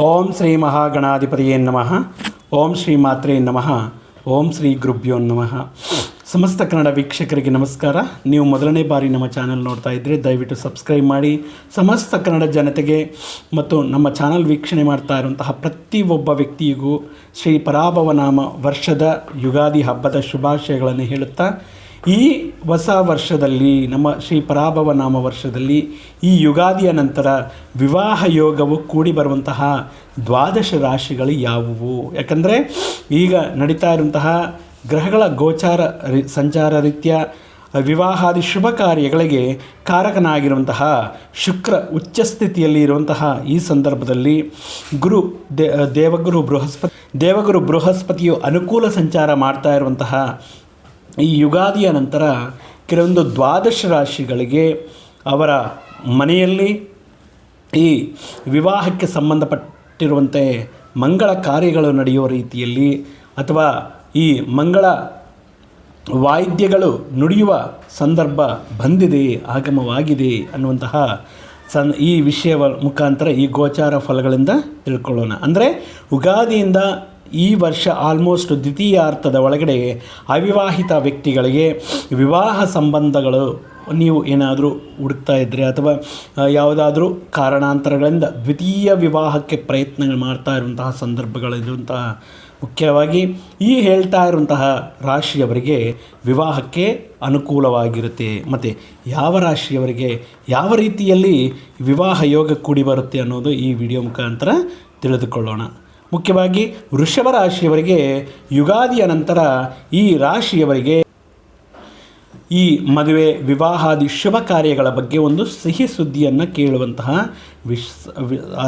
ಓಂ ಶ್ರೀ ಮಹಾಗಣಾಧಿಪತಿಯೇ ನಮಃ. ಓಂ ಶ್ರೀ ಮಾತ್ರೇ ನಮಃ. ಓಂ ಶ್ರೀ ಗುರುಭ್ಯೋ ನಮಃ. ಸಮಸ್ತ ಕನ್ನಡ ವೀಕ್ಷಕರಿಗೆ ನಮಸ್ಕಾರ. ನೀವು ಮೊದಲನೇ ಬಾರಿ ನಮ್ಮ ಚಾನಲ್ ನೋಡ್ತಾ ಇದ್ದರೆ ದಯವಿಟ್ಟು ಸಬ್ಸ್ಕ್ರೈಬ್ ಮಾಡಿ. ಸಮಸ್ತ ಕನ್ನಡ ಜನತೆಗೆ ಮತ್ತು ನಮ್ಮ ಚಾನಲ್ ವೀಕ್ಷಣೆ ಮಾಡ್ತಾ ಇರುವಂತಹ ಪ್ರತಿಯೊಬ್ಬ ವ್ಯಕ್ತಿಗೂ ಶ್ರೀ ಪರಾಭವನಾಮ ವರ್ಷದ ಯುಗಾದಿ ಹಬ್ಬದ ಶುಭಾಶಯಗಳನ್ನು ಹೇಳುತ್ತಾ, ಈ ಹೊಸ ವರ್ಷದಲ್ಲಿ ನಮ್ಮ ಶ್ರೀ ಪರಾಭವನಾಮ ವರ್ಷದಲ್ಲಿ ಈ ಯುಗಾದಿಯ ನಂತರ ವಿವಾಹ ಯೋಗವು ಕೂಡಿ ಬರುವಂತಹ ದ್ವಾದಶ ರಾಶಿಗಳು ಯಾವುವು? ಯಾಕಂದರೆ ಈಗ ನಡೀತಾ ಇರುವಂತಹ ಗ್ರಹಗಳ ಗೋಚಾರ ಸಂಚಾರ ರೀತ್ಯ ವಿವಾಹಾದಿ ಶುಭ ಕಾರ್ಯಗಳಿಗೆ ಕಾರಕನಾಗಿರುವಂತಹ ಶುಕ್ರ ಉಚ್ಚಸ್ಥಿತಿಯಲ್ಲಿ ಇರುವಂತಹ ಈ ಸಂದರ್ಭದಲ್ಲಿ ದೇವಗುರು ಬೃಹಸ್ಪತಿಯು ಅನುಕೂಲ ಸಂಚಾರ ಮಾಡ್ತಾ ಇರುವಂತಹ ಈ ಯುಗಾದಿಯ ನಂತರ ಕೆಲವೊಂದು ದ್ವಾದಶ ರಾಶಿಗಳಿಗೆ ಅವರ ಮನೆಯಲ್ಲಿ ಈ ವಿವಾಹಕ್ಕೆ ಸಂಬಂಧಪಟ್ಟಿರುವಂತೆ ಮಂಗಳ ಕಾರ್ಯಗಳು ನಡೆಯುವ ರೀತಿಯಲ್ಲಿ ಅಥವಾ ಈ ಮಂಗಳ ವಾಯಿದ್ಯಗಳು ನುಡಿಯುವ ಸಂದರ್ಭ ಬಂದಿದೆ, ಆಗಮವಾಗಿದೆ ಅನ್ನುವಂತಹ ಈ ವಿಷಯದ ಮುಖಾಂತರ ಈ ಗೋಚಾರ ಫಲಗಳಿಂದ ತಿಳ್ಕೊಳ್ಳೋಣ. ಅಂದರೆ ಯುಗಾದಿಯಿಂದ ಈ ವರ್ಷ ಆಲ್ಮೋಸ್ಟ್ ದ್ವಿತೀಯಾರ್ಥದ ಒಳಗಡೆ ಅವಿವಾಹಿತ ವ್ಯಕ್ತಿಗಳಿಗೆ ವಿವಾಹ ಸಂಬಂಧಗಳು ನೀವು ಏನಾದರೂ ಹುಡುಕ್ತಾ ಇದ್ದರೆ ಅಥವಾ ಯಾವುದಾದ್ರೂ ಕಾರಣಾಂತರಗಳಿಂದ ದ್ವಿತೀಯ ವಿವಾಹಕ್ಕೆ ಪ್ರಯತ್ನಗಳು ಮಾಡ್ತಾ ಇರುವಂತಹ ಸಂದರ್ಭಗಳಿರುವಂತಹ ಮುಖ್ಯವಾಗಿ ಈ ಹೇಳ್ತಾ ಇರುವಂತಹ ರಾಶಿಯವರಿಗೆ ವಿವಾಹಕ್ಕೆ ಅನುಕೂಲವಾಗಿರುತ್ತೆ. ಮತ್ತು ಯಾವ ರಾಶಿಯವರಿಗೆ ಯಾವ ರೀತಿಯಲ್ಲಿ ವಿವಾಹ ಯೋಗ ಕೂಡಿ ಬರುತ್ತೆ ಅನ್ನೋದು ಈ ವಿಡಿಯೋ ಮುಖಾಂತರ ತಿಳಿದುಕೊಳ್ಳೋಣ. ಮುಖ್ಯವಾಗಿ ವೃಷಭ ರಾಶಿಯವರಿಗೆ ಯುಗಾದಿಯ ನಂತರ ಈ ರಾಶಿಯವರಿಗೆ ಈ ಮದುವೆ ವಿವಾಹಾದಿ ಶುಭ ಕಾರ್ಯಗಳ ಬಗ್ಗೆ ಒಂದು ಸಿಹಿ ಸುದ್ದಿಯನ್ನು ಕೇಳುವಂತಹ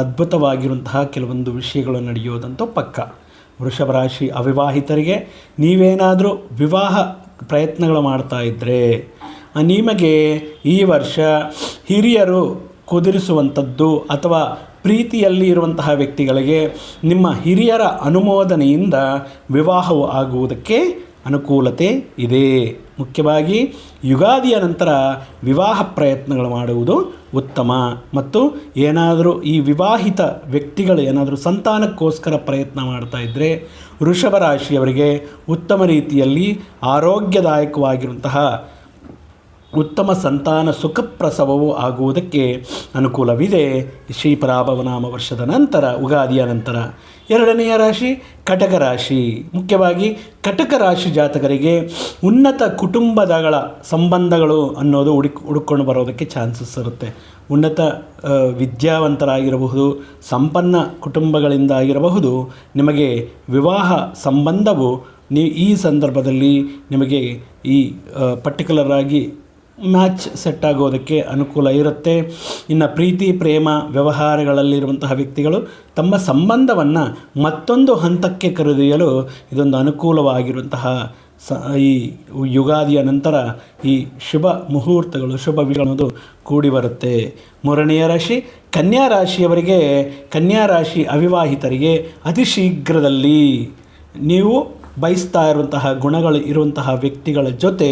ಅದ್ಭುತವಾಗಿರುವಂತಹ ಕೆಲವೊಂದು ವಿಷಯಗಳು ನಡೆಯೋದಂತೂ ಪಕ್ಕ. ವೃಷಭ ರಾಶಿ ಅವಿವಾಹಿತರಿಗೆ ನೀವೇನಾದರೂ ವಿವಾಹ ಪ್ರಯತ್ನಗಳು ಮಾಡ್ತಾ ಇದ್ದರೆ ನಿಮಗೆ ಈ ವರ್ಷ ಹಿರಿಯರು ಕುದುರಿಸುವಂಥದ್ದು ಅಥವಾ ಪ್ರೀತಿಯಲ್ಲಿ ಇರುವಂತಹ ವ್ಯಕ್ತಿಗಳಿಗೆ ನಿಮ್ಮ ಹಿರಿಯರ ಅನುಮೋದನೆಯಿಂದ ವಿವಾಹವು ಆಗುವುದಕ್ಕೆ ಅನುಕೂಲತೆ ಇದೆ. ಮುಖ್ಯವಾಗಿ ಯುಗಾದಿಯ ನಂತರ ವಿವಾಹ ಪ್ರಯತ್ನಗಳು ಮಾಡುವುದು ಉತ್ತಮ. ಮತ್ತು ಏನಾದರೂ ಈ ವಿವಾಹಿತ ವ್ಯಕ್ತಿಗಳು ಏನಾದರೂ ಸಂತಾನಕ್ಕೋಸ್ಕರ ಪ್ರಯತ್ನ ಮಾಡ್ತಾ ಇದ್ದರೆ ವೃಷಭ ರಾಶಿಯವರಿಗೆ ಉತ್ತಮ ರೀತಿಯಲ್ಲಿ ಆರೋಗ್ಯದಾಯಕವಾಗಿರುವಂತಹ ಉತ್ತಮ ಸಂತಾನ ಸುಖಪ್ರಸವವು ಆಗುವುದಕ್ಕೆ ಅನುಕೂಲವಿದೆ ಶ್ರೀ ಪರಾಭವನಾಮ ವರ್ಷದ ನಂತರ, ಉಗಾದಿಯ ನಂತರ. ಎರಡನೆಯ ರಾಶಿ ಕಟಕ ರಾಶಿ. ಮುಖ್ಯವಾಗಿ ಕಟಕ ರಾಶಿ ಜಾತಕರಿಗೆ ಉನ್ನತ ಕುಟುಂಬದಗಳ ಸಂಬಂಧಗಳು ಅನ್ನೋದು ಹುಡುಕೊಂಡು ಬರೋದಕ್ಕೆ ಚಾನ್ಸಸ್ ಇರುತ್ತೆ. ಉನ್ನತ ವಿದ್ಯಾವಂತರಾಗಿರಬಹುದು, ಸಂಪನ್ನ ಕುಟುಂಬಗಳಿಂದ ಆಗಿರಬಹುದು. ನಿಮಗೆ ವಿವಾಹ ಸಂಬಂಧವು ಈ ಸಂದರ್ಭದಲ್ಲಿ ನಿಮಗೆ ಈ ಪರ್ಟಿಕ್ಯುಲರ್ ಆಗಿ ಮ್ಯಾಚ್ ಸೆಟ್ ಆಗೋದಕ್ಕೆ ಅನುಕೂಲ ಇರುತ್ತೆ. ಇನ್ನು ಪ್ರೀತಿ ಪ್ರೇಮ ವ್ಯವಹಾರಗಳಲ್ಲಿರುವಂತಹ ವ್ಯಕ್ತಿಗಳು ತಮ್ಮ ಸಂಬಂಧವನ್ನು ಮತ್ತೊಂದು ಹಂತಕ್ಕೆ ಕರೆದೊಯ್ಯಲು ಇದೊಂದು ಅನುಕೂಲವಾಗಿರುವಂತಹ ಈ ಯುಗಾದಿಯ ನಂತರ ಈ ಶುಭ ಮುಹೂರ್ತಗಳು ಶುಭ ವಿಷಯಗಳು ಕೂಡಿ ಬರುತ್ತೆ. ಮೂರನೆಯ ರಾಶಿ ಕನ್ಯಾ ರಾಶಿಯವರಿಗೆ, ಕನ್ಯಾ ರಾಶಿ ಅವಿವಾಹಿತರಿಗೆ ಅತಿ ಶೀಘ್ರದಲ್ಲಿ ನೀವು ಬಯಸ್ತಾ ಇರುವಂತಹ ಗುಣಗಳು ಇರುವಂತಹ ವ್ಯಕ್ತಿಗಳ ಜೊತೆ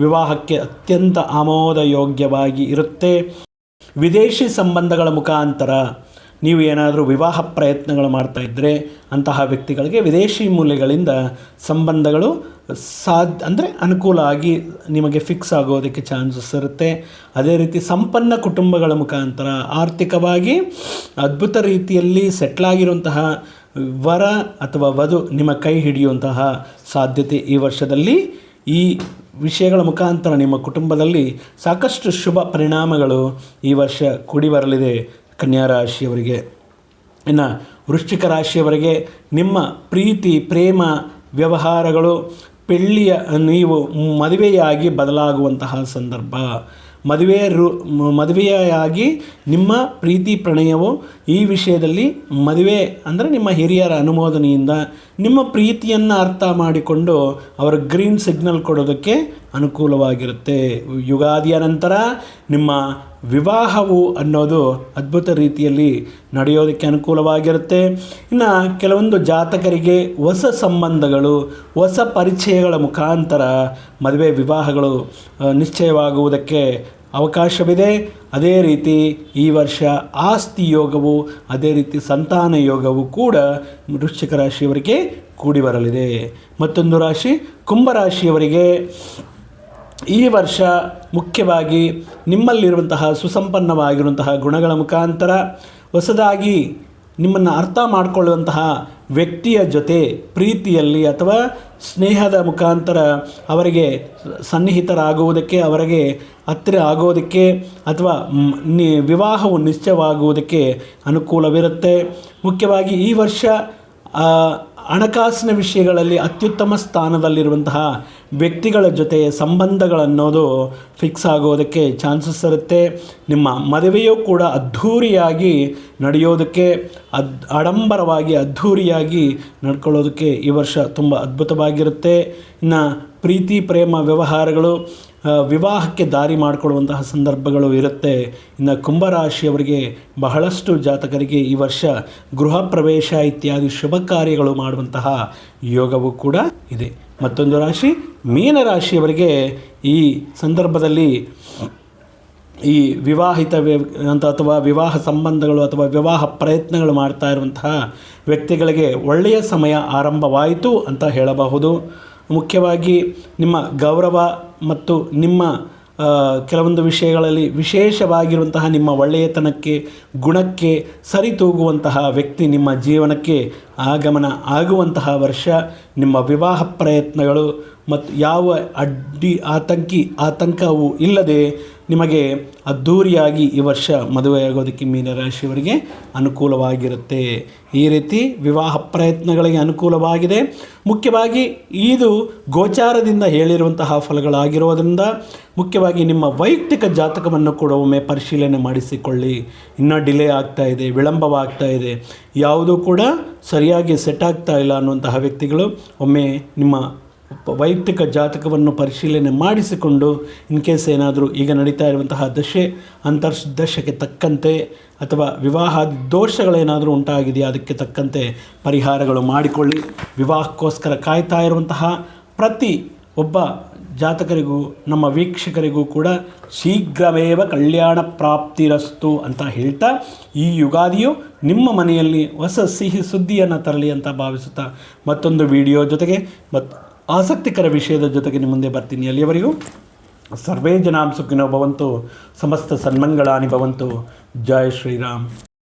ವಿವಾಹಕ್ಕೆ ಅತ್ಯಂತ ಆಮೋದಯೋಗ್ಯವಾಗಿ ಇರುತ್ತೆ. ವಿದೇಶಿ ಸಂಬಂಧಗಳ ಮುಖಾಂತರ ನೀವು ಏನಾದರೂ ವಿವಾಹ ಪ್ರಯತ್ನಗಳು ಮಾಡ್ತಾ ಇದ್ದರೆ ಅಂತಹ ವ್ಯಕ್ತಿಗಳಿಗೆ ವಿದೇಶಿ ಮೂಲಗಳಿಂದ ಸಂಬಂಧಗಳು ಅಂದರೆ ಅನುಕೂಲ ಆಗಿ ನಿಮಗೆ ಫಿಕ್ಸ್ ಆಗೋದಕ್ಕೆ ಚಾನ್ಸಸ್ ಇರುತ್ತೆ. ಅದೇ ರೀತಿ ಸಂಪನ್ನ ಕುಟುಂಬಗಳ ಮುಖಾಂತರ ಆರ್ಥಿಕವಾಗಿ ಅದ್ಭುತ ರೀತಿಯಲ್ಲಿ ಸೆಟ್ಲಾಗಿರುವಂತಹ ವರ ಅಥವಾ ವಧು ನಿಮ್ಮ ಕೈ ಹಿಡಿಯುವಂತಹ ಸಾಧ್ಯತೆ ಈ ವರ್ಷದಲ್ಲಿ ಈ ವಿಷಯಗಳ ಮುಖಾಂತರ ನಿಮ್ಮ ಕುಟುಂಬದಲ್ಲಿ ಸಾಕಷ್ಟು ಶುಭ ಪರಿಣಾಮಗಳು ಈ ವರ್ಷ ಕೂಡಿ ಬರಲಿದೆ ಕನ್ಯಾ ರಾಶಿಯವರಿಗೆ. ಇನ್ನು ವೃಶ್ಚಿಕ ರಾಶಿಯವರಿಗೆ ನಿಮ್ಮ ಪ್ರೀತಿ ಪ್ರೇಮ ವ್ಯವಹಾರಗಳು ನೀವು ಮದುವೆಯಾಗಿ ಬದಲಾಗುವಂತಹ ಸಂದರ್ಭ. ಮದುವೆಯಾಗಿ ನಿಮ್ಮ ಪ್ರೀತಿ ಪ್ರಣಯವು ಈ ವಿಷಯದಲ್ಲಿ ಮದುವೆ ಅಂದರೆ ನಿಮ್ಮ ಹಿರಿಯರ ಅನುಮೋದನೆಯಿಂದ ನಿಮ್ಮ ಪ್ರೀತಿಯನ್ನು ಅರ್ಥ ಮಾಡಿಕೊಂಡು ಅವರ ಗ್ರೀನ್ ಸಿಗ್ನಲ್ ಕೊಡೋದಕ್ಕೆ ಅನುಕೂಲವಾಗಿರುತ್ತೆ. ಯುಗಾದಿಯ ನಂತರ ನಿಮ್ಮ ವಿವಾಹವು ಅನ್ನೋದು ಅದ್ಭುತ ರೀತಿಯಲ್ಲಿ ನಡೆಯೋದಕ್ಕೆ ಅನುಕೂಲವಾಗಿರುತ್ತೆ. ಇನ್ನು ಕೆಲವೊಂದು ಜಾತಕರಿಗೆ ಹೊಸ ಸಂಬಂಧಗಳು ಹೊಸ ಪರಿಚಯಗಳ ಮುಖಾಂತರ ಮದುವೆ ವಿವಾಹಗಳು ನಿಶ್ಚಯವಾಗುವುದಕ್ಕೆ ಅವಕಾಶವಿದೆ. ಅದೇ ರೀತಿ ಈ ವರ್ಷ ಆಸ್ತಿ ಯೋಗವು, ಅದೇ ರೀತಿ ಸಂತಾನ ಯೋಗವು ಕೂಡ ವೃಶ್ಚಿಕ ರಾಶಿಯವರಿಗೆ ಕೂಡಿ ಬರಲಿದೆ. ಮತ್ತೊಂದು ರಾಶಿ ಕುಂಭರಾಶಿಯವರಿಗೆ ಈ ವರ್ಷ ಮುಖ್ಯವಾಗಿ ನಿಮ್ಮಲ್ಲಿರುವಂತಹ ಸುಸಂಪನ್ನವಾಗಿರುವಂತಹ ಗುಣಗಳ ಮುಖಾಂತರ ಹೊಸದಾಗಿ ನಿಮ್ಮನ್ನು ಅರ್ಥ ಮಾಡಿಕೊಳ್ಳುವಂತಹ ವ್ಯಕ್ತಿಯ ಜೊತೆ ಪ್ರೀತಿಯಲ್ಲಿ ಅಥವಾ ಸ್ನೇಹದ ಮುಖಾಂತರ ಅವರಿಗೆ ಸನ್ನಿಹಿತರಾಗುವುದಕ್ಕೆ, ಅವರಿಗೆ ಹತ್ತಿರ ಆಗೋದಕ್ಕೆ ಅಥವಾ ವಿವಾಹವು ನಿಶ್ಚಯವಾಗುವುದಕ್ಕೆ ಅನುಕೂಲವಿರುತ್ತೆ. ಮುಖ್ಯವಾಗಿ ಈ ವರ್ಷ ಹಣಕಾಸಿನ ವಿಷಯಗಳಲ್ಲಿ ಅತ್ಯುತ್ತಮ ಸ್ಥಾನದಲ್ಲಿರುವಂತಹ ವ್ಯಕ್ತಿಗಳ ಜೊತೆ ಸಂಬಂಧಗಳನ್ನೋದು ಫಿಕ್ಸ್ ಆಗೋದಕ್ಕೆ ಚಾನ್ಸಸ್ ಇರುತ್ತೆ. ನಿಮ್ಮ ಮದುವೆಯೂ ಕೂಡ ಅದ್ಧೂರಿಯಾಗಿ ನಡೆಯೋದಕ್ಕೆ, ಆಡಂಬರವಾಗಿ ಅದ್ಧೂರಿಯಾಗಿ ನಡ್ಕೊಳ್ಳೋದಕ್ಕೆ ಈ ವರ್ಷ ತುಂಬ ಅದ್ಭುತವಾಗಿರುತ್ತೆ. ಇನ್ನು ಪ್ರೀತಿ ಪ್ರೇಮ ವ್ಯವಹಾರಗಳು ವಿವಾಹಕ್ಕೆ ದಾರಿ ಮಾಡಿಕೊಡುವಂತಹ ಸಂದರ್ಭಗಳು ಇರುತ್ತೆ. ಇನ್ನು ಕುಂಭರಾಶಿಯವರಿಗೆ ಬಹಳಷ್ಟು ಜಾತಕರಿಗೆ ಈ ವರ್ಷ ಗೃಹ ಪ್ರವೇಶ ಇತ್ಯಾದಿ ಶುಭ ಕಾರ್ಯಗಳು ಮಾಡುವಂತಹ ಯೋಗವೂ ಕೂಡ ಇದೆ. ಮತ್ತೊಂದು ರಾಶಿ ಮೀನರಾಶಿಯವರಿಗೆ ಈ ಸಂದರ್ಭದಲ್ಲಿ ಈ ವಿವಾಹಿತ ಅಥವಾ ವಿವಾಹ ಸಂಬಂಧಗಳು ಅಥವಾ ವಿವಾಹ ಪ್ರಯತ್ನಗಳು ಮಾಡ್ತಾ ಇರುವಂತಹ ವ್ಯಕ್ತಿಗಳಿಗೆ ಒಳ್ಳೆಯ ಸಮಯ ಆರಂಭವಾಯಿತು ಅಂತ ಹೇಳಬಹುದು. ಮುಖ್ಯವಾಗಿ ನಿಮ್ಮ ಗೌರವ ಮತ್ತು ನಿಮ್ಮ ಕೆಲವೊಂದು ವಿಷಯಗಳಲ್ಲಿ ವಿಶೇಷವಾಗಿರುವಂತಹ ನಿಮ್ಮ ಒಳ್ಳೆಯತನಕ್ಕೆ, ಗುಣಕ್ಕೆ ಸರಿತೂಗುವಂತಹ ವ್ಯಕ್ತಿ ನಿಮ್ಮ ಜೀವನಕ್ಕೆ ಆಗಮನ ಆಗುವಂತಹ ವರ್ಷ. ನಿಮ್ಮ ವಿವಾಹ ಪ್ರಯತ್ನಗಳು ಮತ್ತು ಯಾವ ಆತಂಕವೂ ಇಲ್ಲದೆ ನಿಮಗೆ ಅದ್ಧೂರಿಯಾಗಿ ಈ ವರ್ಷ ಮದುವೆಯಾಗೋದಕ್ಕೆ ಮೀನರಾಶಿಯವರಿಗೆ ಅನುಕೂಲವಾಗಿರುತ್ತೆ. ಈ ರೀತಿ ವಿವಾಹ ಪ್ರಯತ್ನಗಳಿಗೆ ಅನುಕೂಲವಾಗಿದೆ. ಮುಖ್ಯವಾಗಿ ಇದು ಗೋಚಾರದಿಂದ ಹೇಳಿರುವಂತಹ ಫಲಗಳಾಗಿರೋದರಿಂದ ಮುಖ್ಯವಾಗಿ ನಿಮ್ಮ ವೈಯಕ್ತಿಕ ಜಾತಕವನ್ನು ಕೂಡ ಒಮ್ಮೆ ಪರಿಶೀಲನೆ ಮಾಡಿಸಿಕೊಳ್ಳಿ. ಇನ್ನೂ ಡಿಲೇ ಆಗ್ತಾ ಇದೆ, ವಿಳಂಬವಾಗ್ತಾ ಇದೆ, ಯಾವುದೂ ಕೂಡ ಸರಿಯಾಗಿ ಸೆಟ್ ಆಗ್ತಾ ಇಲ್ಲ ಅನ್ನುವಂತಹ ವ್ಯಕ್ತಿಗಳು ಒಮ್ಮೆ ನಿಮ್ಮ ವೈಯಕ್ತಿಕ ಜಾತಕವನ್ನು ಪರಿಶೀಲನೆ ಮಾಡಿಸಿಕೊಂಡು ಇನ್ ಕೇಸ್ ಏನಾದರೂ ಈಗ ನಡೀತಾ ಇರುವಂತಹ ದಶೆ ಅಂತರ್ದಶೆಗೆ ತಕ್ಕಂತೆ ಅಥವಾ ವಿವಾಹ ದೋಷಗಳೇನಾದರೂ ಉಂಟಾಗಿದೆಯಾ ಅದಕ್ಕೆ ತಕ್ಕಂತೆ ಪರಿಹಾರಗಳು ಮಾಡಿಕೊಳ್ಳಿ. ವಿವಾಹಕ್ಕೋಸ್ಕರ ಕಾಯ್ತಾ ಇರುವಂತಹ ಪ್ರತಿ ಒಬ್ಬ ಜಾತಕರಿಗೂ ನಮ್ಮ ವೀಕ್ಷಕರಿಗೂ ಕೂಡ ಶೀಘ್ರವೇವ ಕಲ್ಯಾಣ ಪ್ರಾಪ್ತಿರಸ್ತು ಅಂತ ಹೇಳ್ತಾ ಈ ಯುಗಾದಿಯು ನಿಮ್ಮ ಮನೆಯಲ್ಲಿ ಹೊಸ ಸಿಹಿ ಸುದ್ದಿಯನ್ನು ತರಲಿ ಅಂತ ಭಾವಿಸುತ್ತಾ ಮತ್ತೊಂದು ವಿಡಿಯೋ ಜೊತೆಗೆ ಆಸಕ್ತಿಕರ ವಿಷಯದ ಜೊತೆಗೆ ನಿಮ್ಮ ಮುಂದೆ ಬರ್ತೀನಿ. ಅಲ್ಲಿಯವರೆಗೂ ಸರ್ವೇ ಜನಾಂ ಸುಖಿನೋ ಭವಂತು, ಸಮಸ್ತ ಸನ್ಮಂಗಳಾನಿ ಭವಂತು. ಜೈ ಶ್ರೀರಾಮ್.